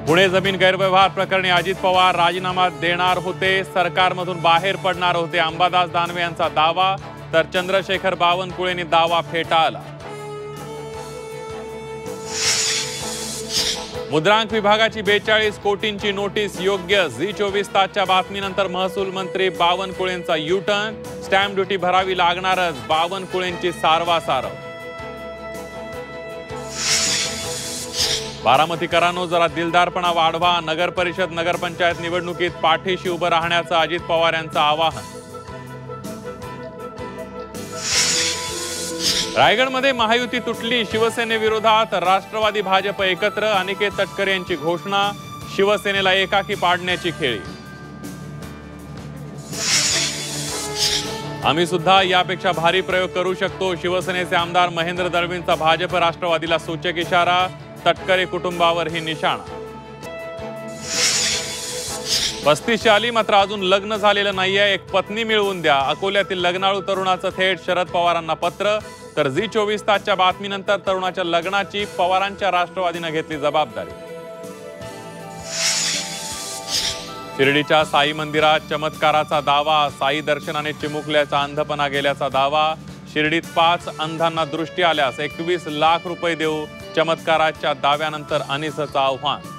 पुणे जमीन गैरव्यवहार प्रकरणी अजित पवार राजीनामा देणार होते, सरकारमधून बाहेर पडणार होते, अंबादास दानवे यांचा दावा. तर चंद्रशेखर बावनकुळेंनी दावा फेटाळला. मुद्रांक विभागाची 42 कोटींची नोटीस योग्य. झी24 तासच्या बातमीनंतर महसूल मंत्री बावनकुळेंचा यू-टर्न. स्टॅम्प ड्युटी भरावी लागणारच, बावनकुळेंची सारवासारव. बारामतीकरांनो, जरा दिलदारपणा वाढवा. नगर परिषद नगरपंचायत निवडणुकीत पाठीशी उभं राहण्याचं अजित पवार यांचं आवाहन. रायगडमध्ये महायुती तुटली, शिवसेनेविरोधात राष्ट्रवादी भाजप एकत्र. अनिकेत तटकरे यांची घोषणा. शिवसेनेला एकाकी पाडण्याची खेळी. आम्ही सुद्धा यापेक्षा भारी प्रयोग करू शकतो. शिवसेनेचे आमदार महेंद्र दळवींचा भाजप राष्ट्रवादीला सूचक इशारा. तटकरे कुटुंबावरही निशाणा. 35 आली, मात्र अजून लग्न झालेलं नाहीये, एक पत्नी मिळवून द्या. अकोल्यातील लग्नाळू तरुणाचं थेट शरद पवारांना पत्र. तर झी24 तासच्या बातमीनंतर तरुणाच्या लग्नाची पवारांच्या राष्ट्रवादीने घेतली जबाबदारी. शिर्डीच्या साई मंदिरात चमत्काराचा दावा. साई दर्शनाने चिमुकल्याचा अंधपणा गेल्याचा दावा. शिर्डीत 5 अंधांना दृष्टी आल्यास 21 लाख रुपये देऊ. चमत्काराच्या दाव्यानंतर अनिसचं आव्हान.